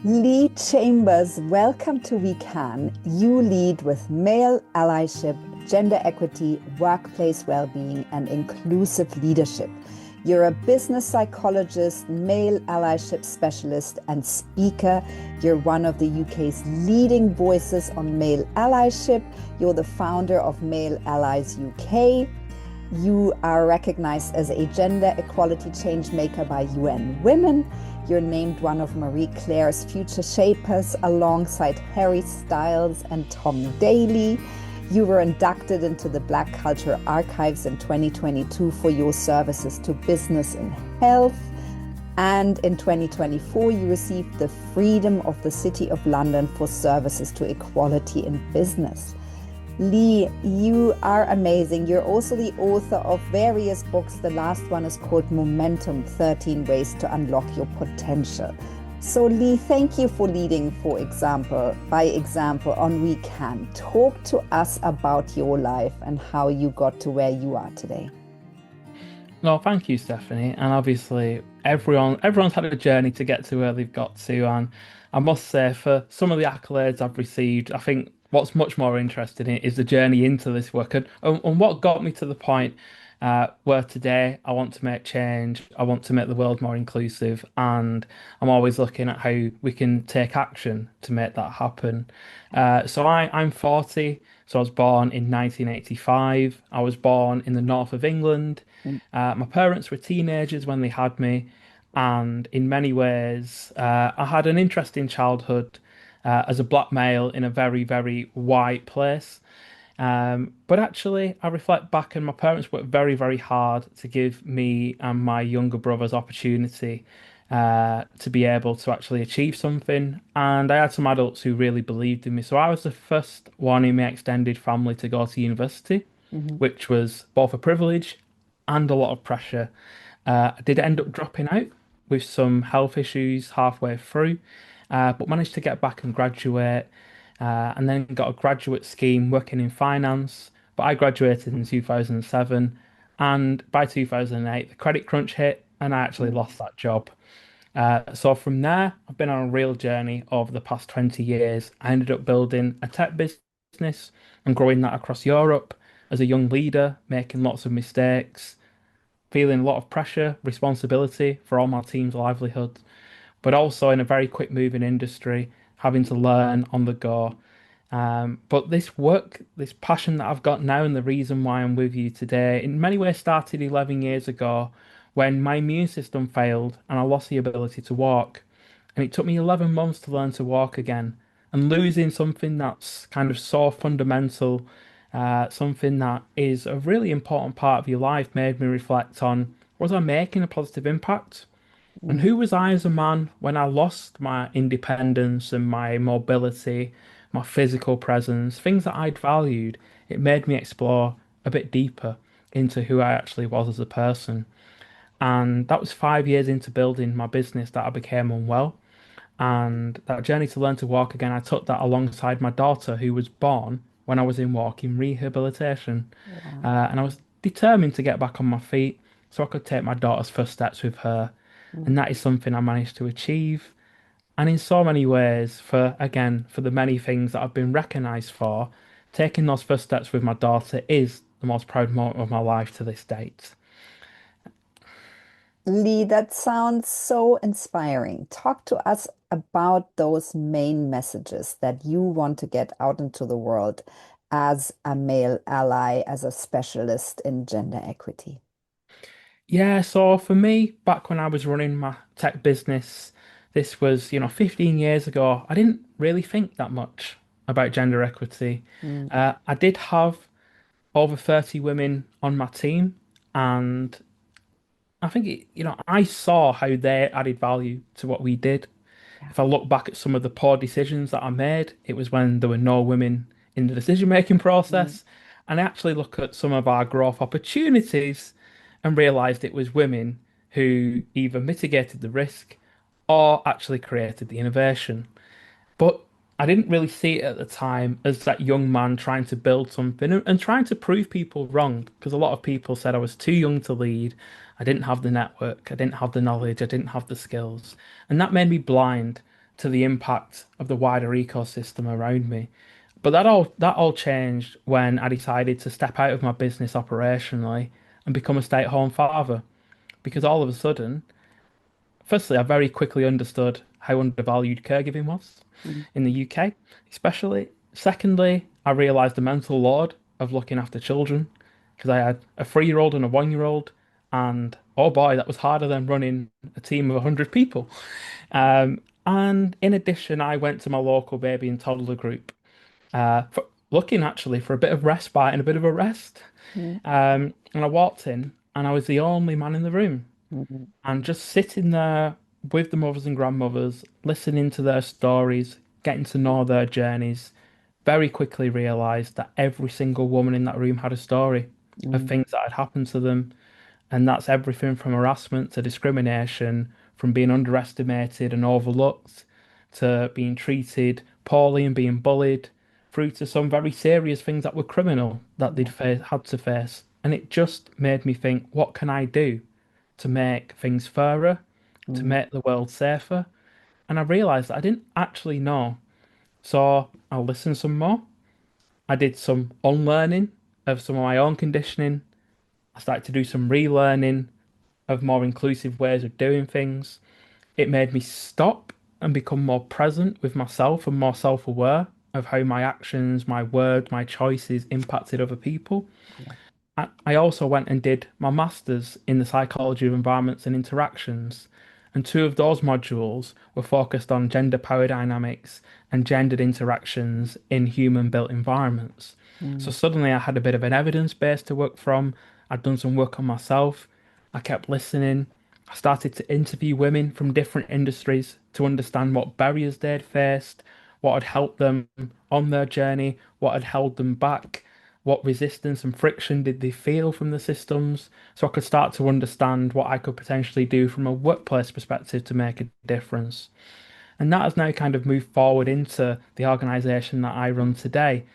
Lee Chambers, welcome to WeCan. You lead with male allyship, gender equity, workplace well-being, and inclusive leadership. You're a business psychologist, male allyship specialist, and speaker. You're one of the UK's leading voices on male allyship. You're the founder of Male Allies UK. You are recognized as a gender equality change maker by UN Women. You're named one of Marie Claire's future shapers alongside Harry Styles and Tom Daley. You were inducted into the Black Culture Archives in 2022 for your services to business and health. And in 2024, you received the Freedom of the City of London for services to equality in business. Lee, you are amazing. You're also the author of various books. The last one is called Momentum, 13 Ways to Unlock Your Potential. So Lee, thank you for leading, by example on WeCan. Talk to us about your life and how you got to where you are today. No, thank you, Stephanie. And obviously, everyone's had a journey to get to where they've got to. And I must say, for some of the accolades I've received, I think what's much more interesting is the journey into this work and what got me to the point where today I want to make change. I want to make the world more inclusive, and I'm always looking at how we can take action to make that happen. I'm 40. So I was born in 1985. I was born in the north of England. My parents were teenagers when they had me, and in many ways, I had an interesting childhood as a black male in a very, very white place. But actually, I reflect back, and my parents worked very, very hard to give me and my younger brothers opportunity to be able to actually achieve something. And I had some adults who really believed in me. So I was the first one in my extended family to go to university, Mhm. which was both a privilege and a lot of pressure. I did end up dropping out with some health issues halfway through, but managed to get back and graduate, and then got a graduate scheme working in finance. But I graduated in 2007, and by 2008, the credit crunch hit, and I actually lost that job. So from there, I've been on a real journey over the past 20 years. I ended up building a tech business and growing that across Europe as a young leader, making lots of mistakes, feeling a lot of pressure, responsibility for all my team's livelihood, but also in a very quick moving industry, having to learn on the go. But this work, this passion that I've got now, and the reason why I'm with you today, in many ways started 11 years ago when my immune system failed and I lost the ability to walk. And it took me 11 months to learn to walk again. And losing something that's kind of so fundamental, something that is a really important part of your life, made me reflect on, was I making a positive impact? And who was I as a man when I lost my independence and my mobility, my physical presence, things that I'd valued? It made me explore a bit deeper into who I actually was as a person. And that was 5 years into building my business that I became unwell. And that journey to learn to walk again, I took that alongside my daughter, who was born when I was in walking rehabilitation. Wow. And I was determined to get back on my feet so I could take my daughter's first steps with her. And that is something I managed to achieve. And in so many ways, for the many things that I've been recognized for, taking those first steps with my daughter is the most proud moment of my life to this date. Lee, that sounds so inspiring. Talk to us about those main messages that you want to get out into the world as a male ally, as a specialist in gender equity. Yeah, so for me, back when I was running my tech business, this was, 15 years ago, I didn't really think that much about gender equity. Mm, I did have over 30 women on my team, and I think I saw how they added value to what we did. yeah. If I look back at some of the poor decisions that I made, it was when there were no women in the decision-making Mm, process. And I actually look at some of our growth opportunities and realized it was women who either mitigated the risk or actually created the innovation. But I didn't really see it at the time as that young man trying to build something and trying to prove people wrong. Because a lot of people said I was too young to lead. I didn't have the network. I didn't have the knowledge. I didn't have the skills. And that made me blind to the impact of the wider ecosystem around me. But that all changed when I decided to step out of my business operationally and become a stay-at-home father. Because all of a sudden, firstly, I very quickly understood how undervalued caregiving was Mm, in the UK, especially. Secondly, I realised the mental load of looking after children because I had a 3-year-old and a 1-year-old, and oh boy, that was harder than running a team of 100 people. And in addition, I went to my local baby and toddler group, looking actually for a bit of respite and a bit of a rest. mm, And I walked in, and I was the only man in the room. mm, And just sitting there with the mothers and grandmothers, listening to their stories, getting to know their journeys, very quickly realized that every single woman in that room had a story of mm, things that had happened to them. And that's everything from harassment to discrimination, from being underestimated and overlooked, to being treated poorly and being bullied, through to some very serious things that were criminal that they'd had to face. And it just made me think, what can I do to make things fairer, to mm, make the world safer? And I realized that I didn't actually know. So I listened some more. I did some unlearning of some of my own conditioning. I started to do some relearning of more inclusive ways of doing things. It made me stop and become more present with myself and more self-aware of how my actions, my words, my choices impacted other people. yeah, I also went and did my master's in the psychology of environments and interactions. And two of those modules were focused on gender power dynamics and gendered interactions in human built environments. So mm, suddenly I had a bit of an evidence base to work from. I'd done some work on myself. I kept listening. I started to interview women from different industries to understand what barriers they'd faced, what had helped them on their journey, what had held them back, what resistance and friction did they feel from the systems, so I could start to understand what I could potentially do from a workplace perspective to make a difference. And that has now kind of moved forward into the organization that I run today.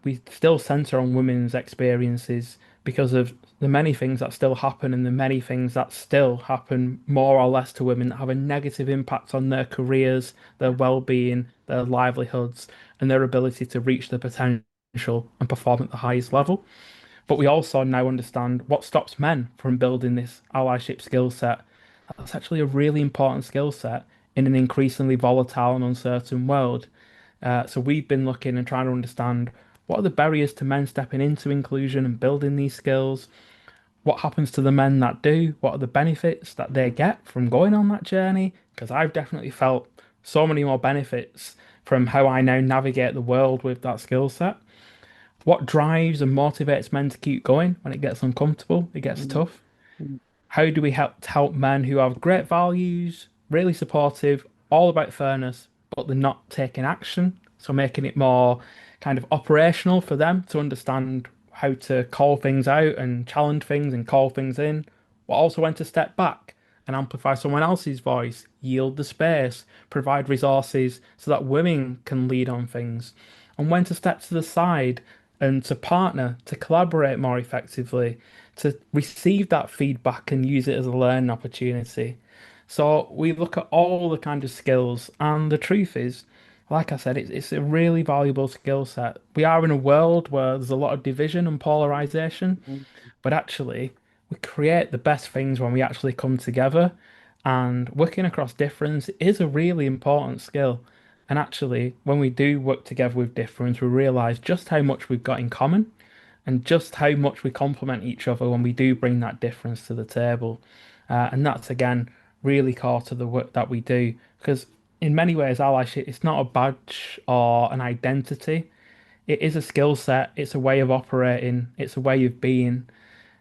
We still center on women's experiences because of the many things that still happen and the many things that still happen more or less to women that have a negative impact on their careers, their well-being, their livelihoods, and their ability to reach their potential and perform at the highest level. But we also now understand what stops men from building this allyship skill set. That's actually a really important skill set in an increasingly volatile and uncertain world. So we've been looking and trying to understand what are the barriers to men stepping into inclusion and building these skills? What happens to the men that do? What are the benefits that they get from going on that journey? Because I've definitely felt so many more benefits from how I now navigate the world with that skill set. What drives and motivates men to keep going when it gets uncomfortable, it gets mm, tough? mm, How do we help men who have great values, really supportive, all about fairness, but they're not taking action? So making it more kind of operational for them to understand how to call things out and challenge things and call things in, but also when to step back and amplify someone else's voice, yield the space, provide resources so that women can lead on things, and when to step to the side and to partner, to collaborate more effectively, to receive that feedback and use it as a learning opportunity. So we look at all the kind of skills, and the truth is, like I said, it's a really valuable skill set. We are in a world where there's a lot of division and polarization, mm, but actually, we create the best things when we actually come together. And working across difference is a really important skill. And actually, when we do work together with difference, we realize just how much we've got in common and just how much we complement each other when we do bring that difference to the table. And that's again really core to the work that we do because in many ways, allyship it's not a badge or an identity. It is a skill set. It's a way of operating. It's a way of being.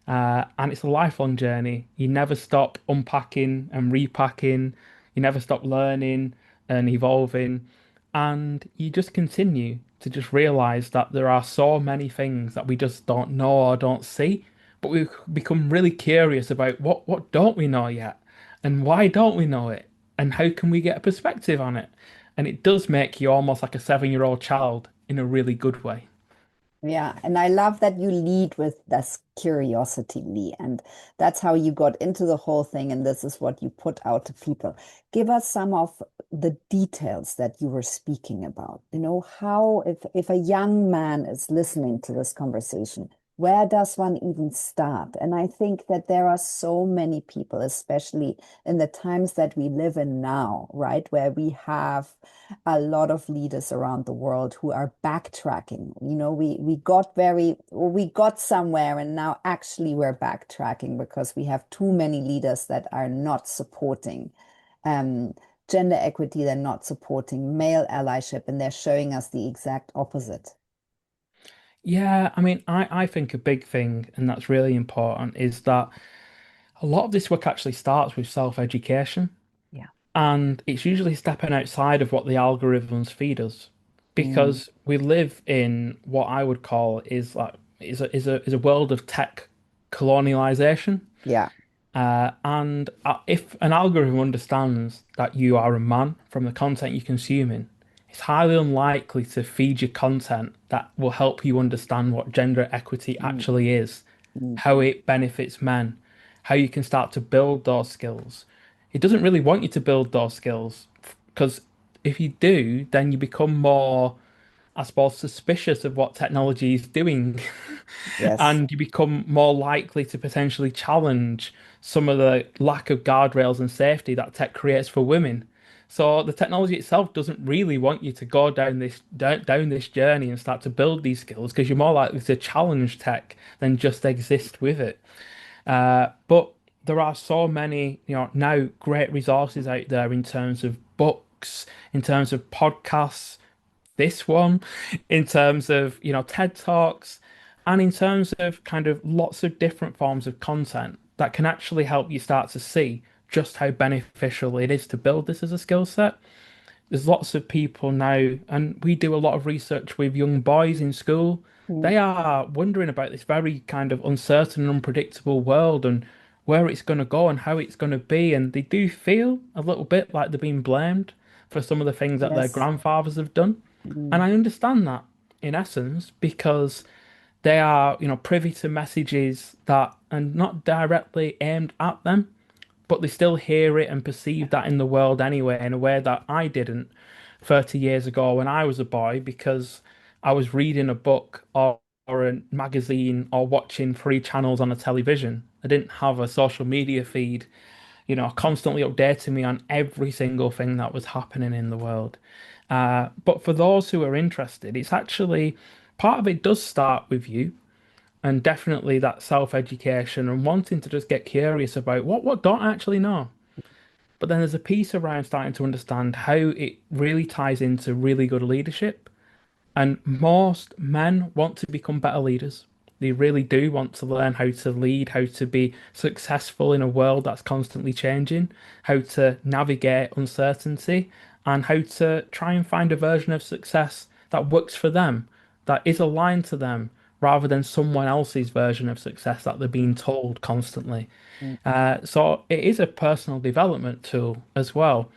And it's a lifelong journey. You never stop unpacking and repacking. You never stop learning and evolving. And you just continue to just realize that there are so many things that we just don't know or don't see. But we become really curious about what don't we know yet? And why don't we know it? And how can we get a perspective on it? And it does make you almost like a 7-year-old child in a really good way. Yeah, and I love that you lead with this curiosity, Lee, and that's how you got into the whole thing, and this is what you put out to people. Give us some of the details that you were speaking about. You know, how if a young man is listening to this conversation, where does one even start? And I think that there are so many people, especially in the times that we live in now, right, where we have a lot of leaders around the world who are backtracking. You know, we got somewhere and now actually we're backtracking because we have too many leaders that are not supporting um, gender equity, they're not supporting male allyship, and they're showing us the exact opposite. Yeah, I mean, I think a big thing, and that's really important, is that a lot of this work actually starts with self-education. Yeah. And it's usually stepping outside of what the algorithms feed us, Mm, because we live in what I would call is a world of tech colonialization. yeah. And if an algorithm understands that you are a man from the content you're consuming, it's highly unlikely to feed you content that will help you understand what gender equity Mm, actually is, mm, how it benefits men, how you can start to build those skills. It doesn't really want you to build those skills because if you do, then you become more, I suppose, suspicious of what technology is doing, yes. and you become more likely to potentially challenge some of the lack of guardrails and safety that tech creates for women. So the technology itself doesn't really want you to go down this journey and start to build these skills because you're more likely to challenge tech than just exist with it. But there are so many, now great resources out there in terms of books, in terms of podcasts, this one, in terms of, TED Talks, and in terms of kind of lots of different forms of content that can actually help you start to see just how beneficial it is to build this as a skill set. There's lots of people now, and we do a lot of research with young boys in school. Mm, They are wondering about this very kind of uncertain and unpredictable world and where it's going to go and how it's going to be. And they do feel a little bit like they're being blamed for some of the things that their yes. grandfathers have done. And Mm, I understand that in essence because they are, privy to messages that are not directly aimed at them, but they still hear it and perceive that in the world anyway, in a way that I didn't 30 years ago when I was a boy, because I was reading a book or a magazine or watching free channels on a television. I didn't have a social media feed, constantly updating me on every single thing that was happening in the world. But for those who are interested, it's actually part of it does start with you, and definitely that self-education and wanting to just get curious about what don't I actually know. But then there's a piece around starting to understand how it really ties into really good leadership. And most men want to become better leaders. They really do want to learn how to lead, how to be successful in a world that's constantly changing, how to navigate uncertainty, and how to try and find a version of success that works for them, that is aligned to them, rather than someone else's version of success that they're being told constantly. mm, So it is a personal development tool as well.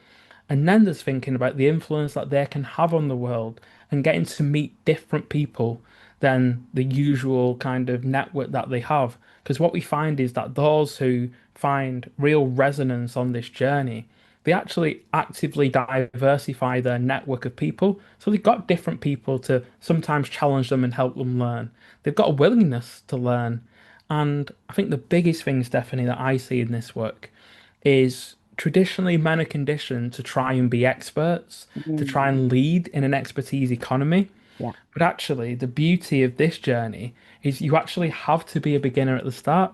And then there's thinking about the influence that they can have on the world and getting to meet different people than the usual kind of network that they have. Because what we find is that those who find real resonance on this journey, they actually actively diversify their network of people. So they've got different people to sometimes challenge them and help them learn. They've got a willingness to learn. And I think the biggest thing, Stephanie, that I see in this work is traditionally men are conditioned to try and be experts, to try mm, and lead in an expertise economy. yeah. But actually, the beauty of this journey is you actually have to be a beginner at the start.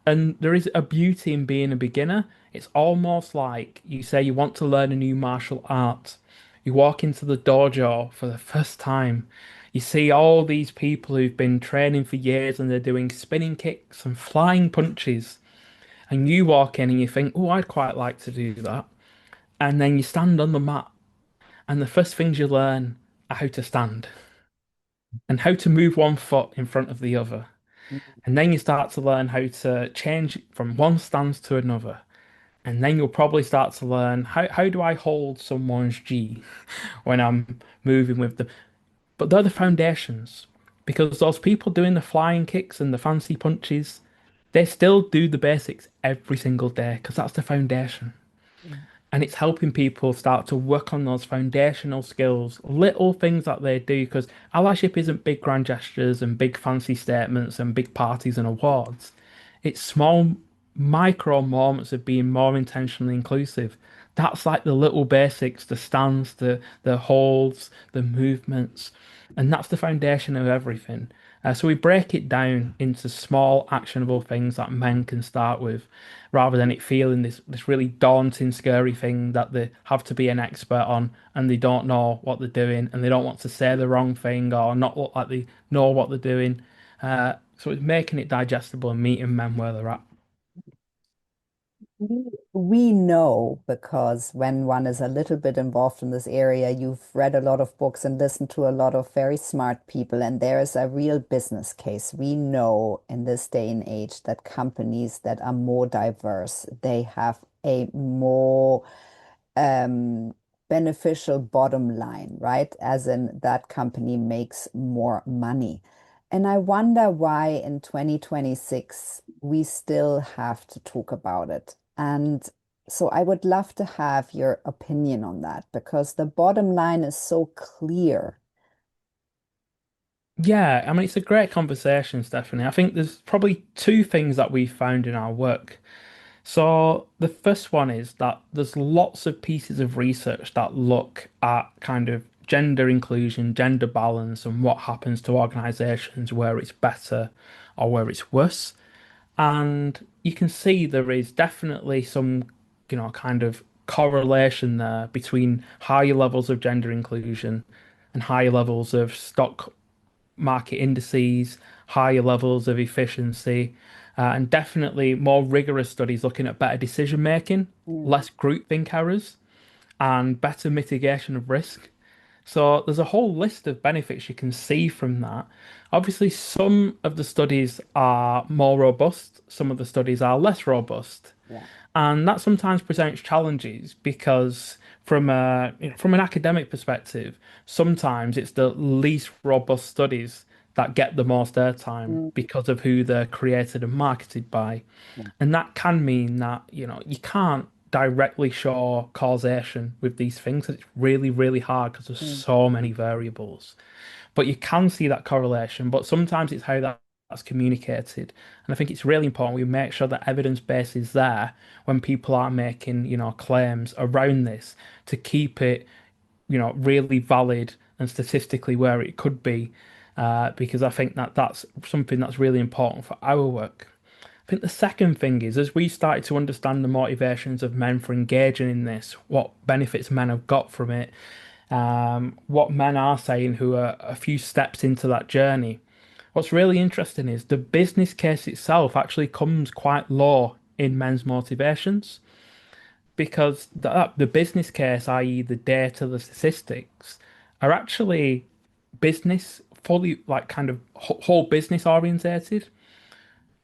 And there is a beauty in being a beginner. It's almost like you say you want to learn a new martial art. You walk into the dojo for the first time. You see all these people who've been training for years and they're doing spinning kicks and flying punches. And you walk in and you think, oh, I'd quite like to do that. And then you stand on the mat, and the first things you learn are how to stand and how to move one foot in front of the other. Mm, And then you start to learn how to change from one stance to another. And then you'll probably start to learn how do I hold someone's G when I'm moving with them. But they're the foundations. because those people doing the flying kicks and the fancy punches, they still do the basics every single day because that's the foundation. Mm. And it's helping people start to work on those foundational skills, little things that they do. Because allyship isn't big grand gestures and big fancy statements and big parties and awards. It's small, micro moments of being more intentionally inclusive. That's like the little basics, the stance, the holds, the movements, and that's the foundation of everything. So we break it down into small, actionable things that men can start with, rather than it feeling this really daunting, scary thing that they have to be an expert on, and they don't know what they're doing, and they don't want to say the wrong thing or not look like they know what they're doing. So it's making it digestible and meeting men where they're at. We know because when one is a little bit involved in this area, you've read a lot of books and listened to a lot of very smart people, and there is a real business case. We know in this day and age that companies that are more diverse, they have a more um, beneficial bottom line, right? As in that company makes more money. And I wonder why in 2026 we still have to talk about it. And so I would love to have your opinion on that because the bottom line is so clear. Yeah, I mean, it's a great conversation, Stephanie. I think there's probably two things that we found in our work. So the first one is that there's lots of pieces of research that look at kind of gender inclusion, gender balance, and what happens to organizations where it's better or where it's worse. And you can see there is definitely some, kind of correlation there between higher levels of gender inclusion and higher levels of stock market indices, higher levels of efficiency, and definitely more rigorous studies looking at better decision making, Mm, less groupthink errors, and better mitigation of risk. So there's a whole list of benefits you can see from that. Obviously, some of the studies are more robust, some of the studies are less robust. yeah. And that sometimes presents challenges because from an academic perspective, sometimes it's the least robust studies that get the most airtime Mm, because of who they're created and marketed by. yeah. And that can mean that, you can't directly show causation with these things. It's really, really hard because there's Mm, so many variables. But you can see that correlation, but sometimes it's how that's communicated. And I think it's really important we make sure that evidence base is there when people are making, claims around this to keep it, really valid and statistically where it could be. Because I think that that's something that's really important for our work. I think the second thing is, as we started to understand the motivations of men for engaging in this, what benefits men have got from it, what men are saying who are a few steps into that journey. What's really interesting is the business case itself actually comes quite low in men's motivations because the business case, i.e., the data, the statistics, are actually business, fully like kind of whole business orientated.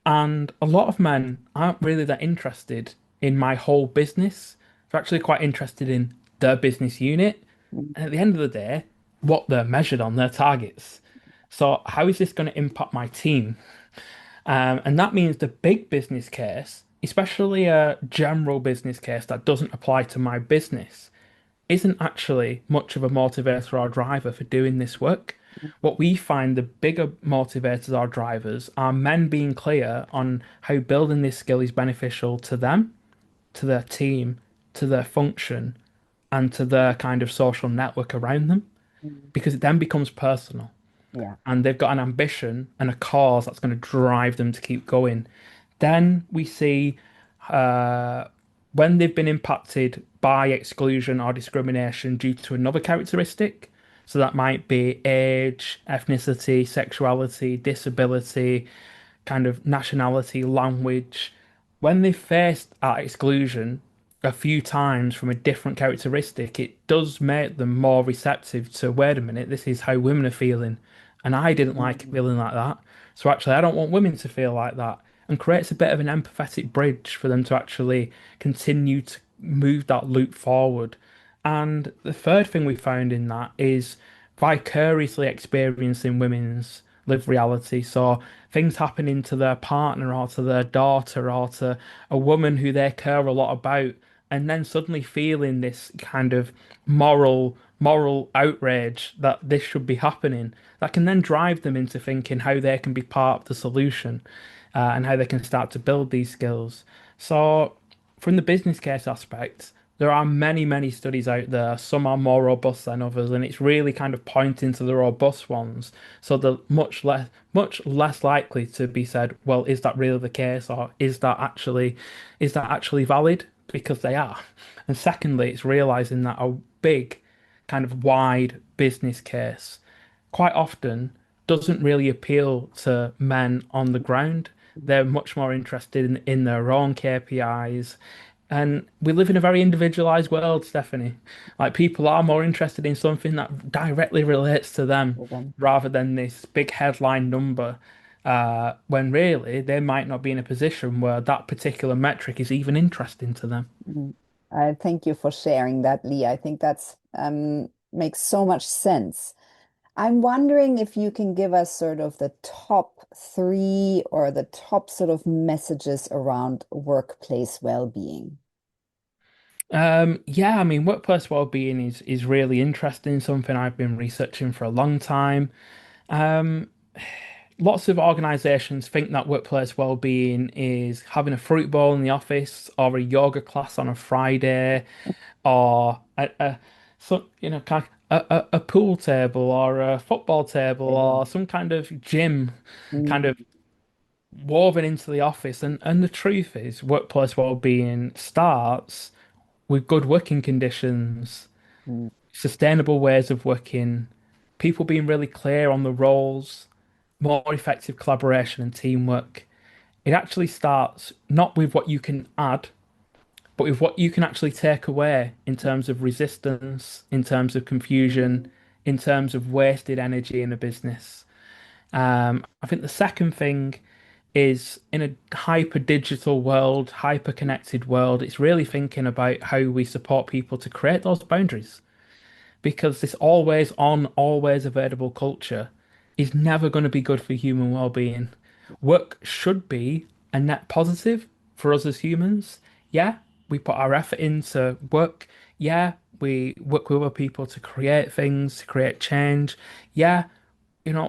And a lot of men aren't really that interested in my whole business. They're actually quite interested in their business unit. mm, And at the end of the day, what they're measured on, their targets. So, how is this going to impact my team? And that means the big business case, especially a general business case that doesn't apply to my business, isn't actually much of a motivator or driver for doing this work. What we find the bigger motivators or drivers are men being clear on how building this skill is beneficial to them, to their team, to their function, and to their kind of social network around them, mm, because it then becomes personal yeah. and they've got an ambition and a cause that's going to drive them to keep going. Then we see uh, when they've been impacted by exclusion or discrimination due to another characteristic. So that might be age, ethnicity, sexuality, disability, kind of nationality, language. When they faced that exclusion a few times from a different characteristic, it does make them more receptive to, wait a minute, this is how women are feeling. And I didn't like Mm, feeling like that. So actually, I don't want women to feel like that. And creates a bit of an empathetic bridge for them to actually continue to move that loop forward. And the third thing we found in that is vicariously experiencing women's live reality. So things happening to their partner or to their daughter or to a woman who they care a lot about, and then suddenly feeling this kind of moral outrage that this should be happening, that can then drive them into thinking how they can be part of the solution, and how they can start to build these skills. So, from the business case aspect, there are many studies out there. Some are more robust than others, and it's really kind of pointing to the robust ones. So they're much less likely to be said, well, is that really the case, or is that actually valid? Because they are. And secondly, it's realizing that a big kind of wide business case quite often doesn't really appeal to men on the ground. They're much more interested in their own KPIs. And we live in a very individualized world, Stephanie. Like people are more interested in something that directly relates to them rather than this big headline number. When really they might not be in a position where that particular metric is even interesting to them. Mhm. I thank you for sharing that, Lee. I think that's makes so much sense. I'm wondering if you can give us sort of the top three or the top sort of messages around workplace well-being. Yeah, I mean, workplace well-being is really interesting, something I've been researching for a long time. Um, Lots of organizations think that workplace well-being is having a fruit bowl in the office or a yoga class on a Friday or kind of a pool table or a football table Yeah. or some kind of gym kind Mm, of woven into the office. And the truth is, workplace well-being starts with good working conditions, mm, sustainable ways of working, people being really clear on the roles, more effective collaboration and teamwork. It actually starts not with what you can add, but with what you can actually take away in terms of resistance, in terms of confusion, mm, in terms of wasted energy in a business. I think the second thing is in a hyper digital world, hyper connected world, it's really thinking about how we support people to create those boundaries because this always on, always available culture is never going to be good for human well-being. Work should be a net positive for us as humans. Yeah, we put our effort into work. Yeah, we work with other people to create things, to create change. Yeah,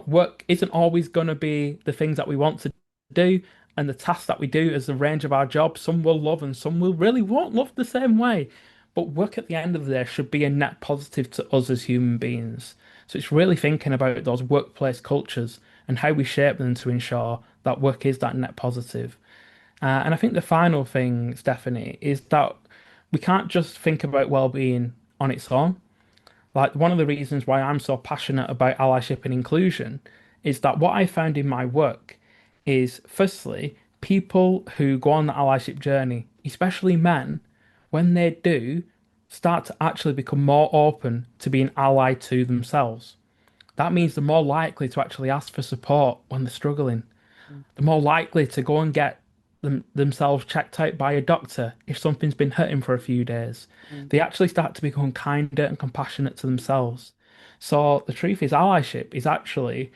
work isn't always going to be the things that we want to do. And the tasks that we do as the range of our jobs, some will love and some will really won't love the same way. But work at the end of the day should be a net positive to us as human beings. So it's really thinking about those workplace cultures and how we shape them to ensure that work is that net positive. And I think the final thing, Stephanie, is that we can't just think about well-being on its own. Like one of the reasons why I'm so passionate about allyship and inclusion is that what I found in my work is firstly, people who go on the allyship journey, especially men, when they do, start to actually become more open to being allied to themselves. That means they're more likely to actually ask for support when they're struggling. mm, They're more likely to go and get themselves checked out by a doctor if something's been hurting for a few days. mm, They actually start to become kinder and compassionate to themselves. So the truth is, allyship is actually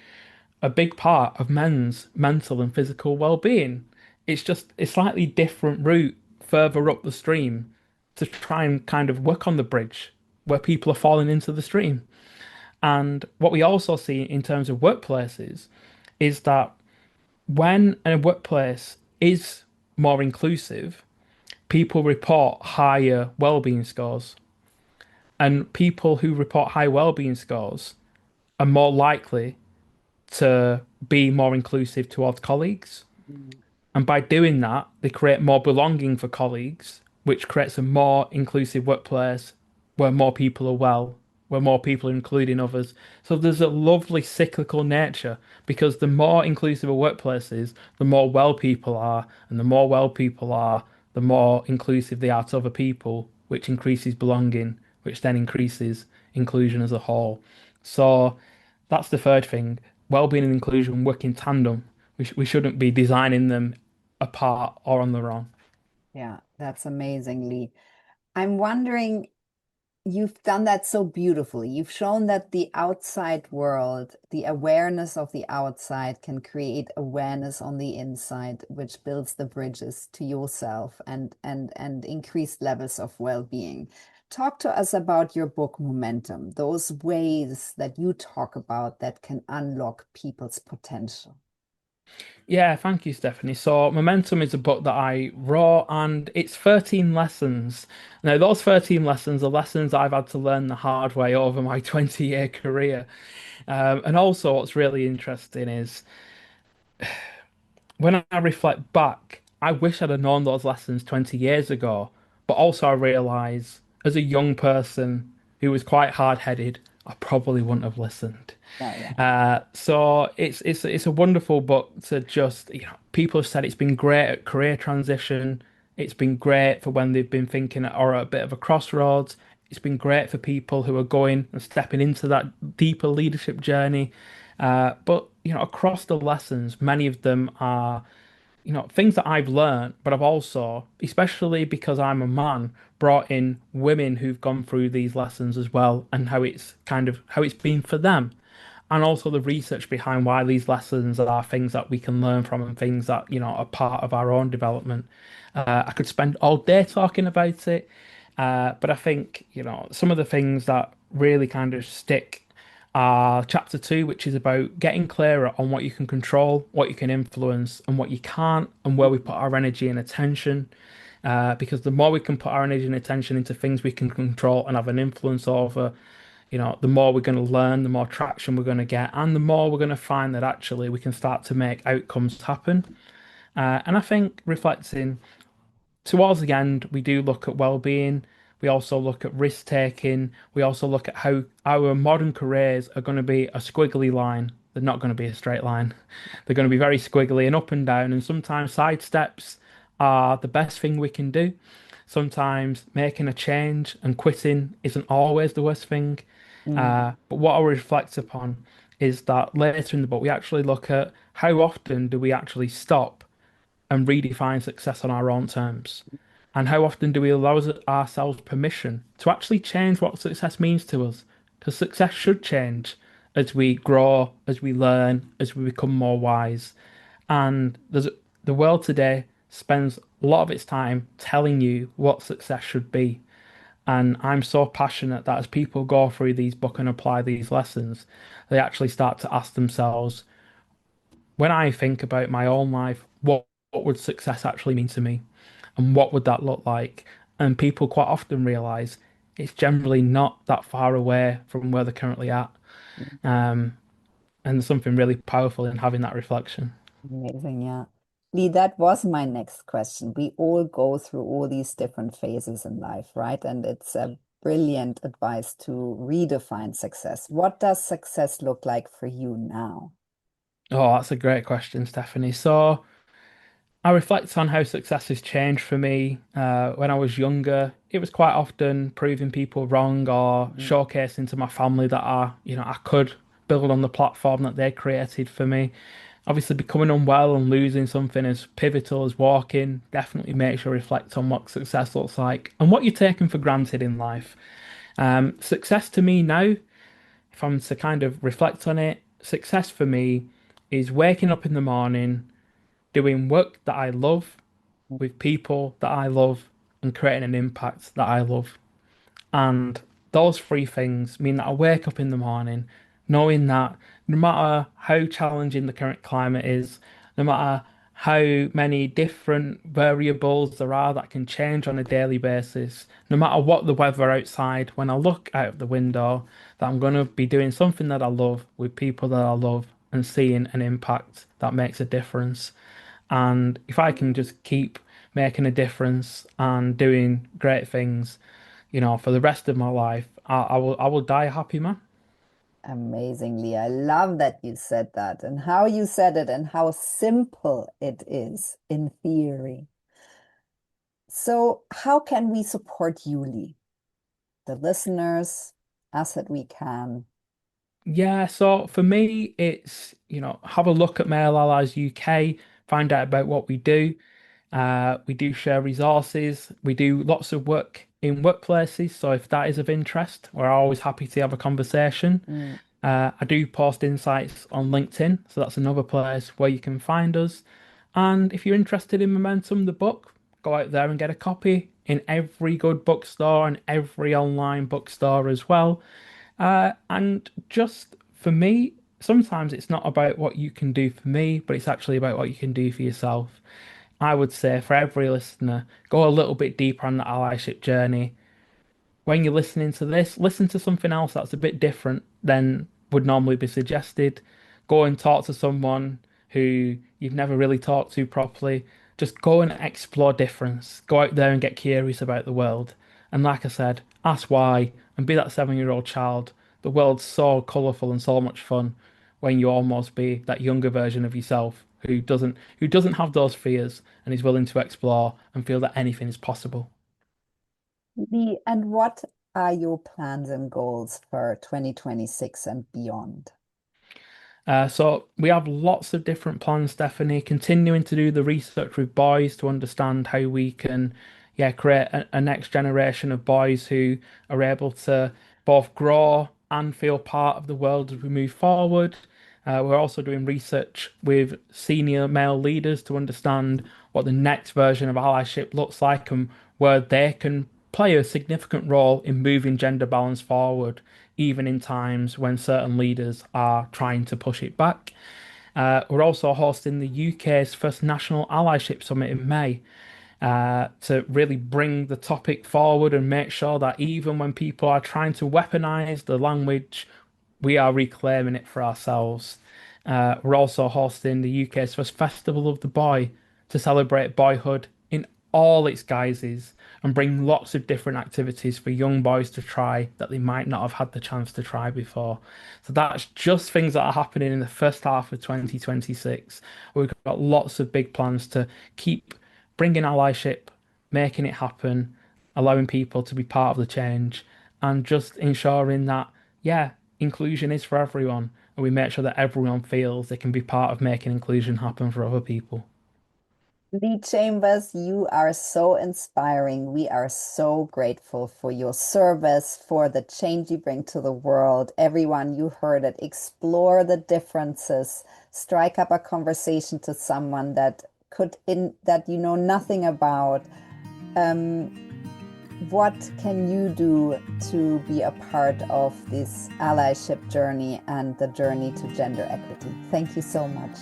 a big part of men's mental and physical well-being. It's just a slightly different route further up the stream to try and kind of work on the bridge where people are falling into the stream. And what we also see in terms of workplaces is that when a workplace is more inclusive, people report higher well-being scores. And people who report high well-being scores are more likely to be more inclusive towards colleagues. mm, And by doing that, they create more belonging for colleagues, which creates a more inclusive workplace where more people are well, where more people are including others. So there's a lovely cyclical nature because the more inclusive a workplace is, the more well people are, and the more well people are, the more inclusive they are to other people, which increases belonging, which then increases inclusion as a whole. So that's the third thing. Well-being and inclusion work in tandem. We shouldn't be designing them apart or on their own. yeah, that's amazingly. I'm wondering, You've done that so beautifully. You've shown that the outside world, the awareness of the outside can create awareness on the inside, which builds the bridges to yourself and increased levels of well-being. Talk to us about your book Momentum, those ways that you talk about that can unlock people's potential. Yeah, thank you, Stephanie. So, Momentum is a book that I wrote, and it's 13 lessons. Now, those 13 lessons are lessons I've had to learn the hard way over my 20-year career. And also, what's really interesting is when I reflect back, I wish I'd have known those lessons 20 years ago. But also, I realise as a young person who was quite hard-headed, I probably wouldn't have listened. Yeah, yeah. So it's a wonderful book to just, people have said it's been great at career transition. It's been great for when they've been thinking or at a bit of a crossroads. It's been great for people who are going and stepping into that deeper leadership journey. But across the lessons, many of them are things that I've learned, but I've also, especially because I'm a man, brought in women who've gone through these lessons as well and how it's been for them. And also the research behind why these lessons are things that we can learn from and things that, are part of our own development. I could spend all day talking about it, but I think, some of the things that really kind of stick are chapter two, which is about getting clearer on what you can control, what you can influence, and what you can't, and where we put our energy and attention. Because the more we can put our energy and attention into things we can control and have an influence over, the more we're going to learn, the more traction we're going to get, and the more we're going to find that actually we can start to make outcomes happen. And I think reflecting towards the end, we do look at well-being. We also look at risk taking. We also look at how our modern careers are going to be a squiggly line. They're not going to be a straight line. They're going to be very squiggly and up and down. And sometimes side steps are the best thing we can do. Sometimes making a change and quitting isn't always the worst thing. Mm, But what I reflect upon is that later in the book, we actually look at how often do we actually stop and redefine success on our own terms? And how often do we allow ourselves permission to actually change what success means to us? Because success should change as we grow, as we learn, as we become more wise. And the world today spends a lot of its time telling you what success should be. And I'm so passionate that as people go through these books and apply these lessons, they actually start to ask themselves, when I think about my own life, what would success actually mean to me? And what would that look like? And people quite often realize it's generally not that far away from where they're currently at. Um, and there's something really powerful in having that reflection. amazing, yeah. Lee, that was my next question. We all go through all these different phases in life, right? And it's a brilliant advice to redefine success. What does success look like for you now? Oh, that's a great question, Stephanie. So I reflect on how success has changed for me. When I was younger, it was quite often proving people wrong or Mm, showcasing to my family that I could build on the platform that they created for me. Obviously, becoming unwell and losing something as pivotal as walking definitely makes you reflect on what success looks like and what you're taking for granted in life. Success to me now, if I'm to kind of reflect on it, success for me is waking up in the morning, doing work that I love with people that I love and creating an impact that I love. And those three things mean that I wake up in the morning knowing that no matter how challenging the current climate is, no matter how many different variables there are that can change on a daily basis, no matter what the weather outside, when I look out of the window, that I'm going to be doing something that I love with people that I love and seeing an impact that makes a difference. And if I can just keep making a difference and doing great things, for the rest of my life, I will die a happy man. amazingly. I love that you said that and how you said it and how simple it is in theory. So, how can we support you, Lee? The listeners, us at WeCan. Yeah, so for me, it's, have a look at Male Allies UK, find out about what we do. We do share resources. We do lots of work in workplaces. So if that is of interest, we're always happy to have a conversation. Mm. I do post insights on LinkedIn, so that's another place where you can find us. And if you're interested in Momentum, the book, go out there and get a copy in every good bookstore and every online bookstore as well. And just for me, sometimes it's not about what you can do for me, but it's actually about what you can do for yourself. I would say for every listener, go a little bit deeper on the allyship journey. When you're listening to this, listen to something else that's a bit different than would normally be suggested. Go and talk to someone who you've never really talked to properly. Just go and explore difference. Go out there and get curious about the world. And like I said, ask why and be that 7-year-old child. The world's so colourful and so much fun when you almost be that younger version of yourself who doesn't have those fears and is willing to explore and feel that anything is possible. And what are your plans and goals for 2026 and beyond? So we have lots of different plans, Stephanie, continuing to do the research with boys to understand how we can, yeah, create a next generation of boys who are able to both grow and feel part of the world as we move forward. We're also doing research with senior male leaders to understand what the next version of allyship looks like and where they can play a significant role in moving gender balance forward, even in times when certain leaders are trying to push it back. We're also hosting the UK's first National Allyship Summit in May to really bring the topic forward and make sure that even when people are trying to weaponize the language, we are reclaiming it for ourselves. We're also hosting the UK's first Festival of the Boy to celebrate boyhood in all its guises and bring lots of different activities for young boys to try that they might not have had the chance to try before. So that's just things that are happening in the first half of 2026. We've got lots of big plans to keep bringing allyship, making it happen, allowing people to be part of the change, and just ensuring that, yeah, inclusion is for everyone. And we make sure that everyone feels they can be part of making inclusion happen for other people. Lee Chambers, you are so inspiring. We are so grateful for your service, for the change you bring to the world. Everyone, you heard it. Explore the differences. Strike up a conversation to someone that you know nothing about. Um, what can you do to be a part of this allyship journey and the journey to gender equity? Thank you so much.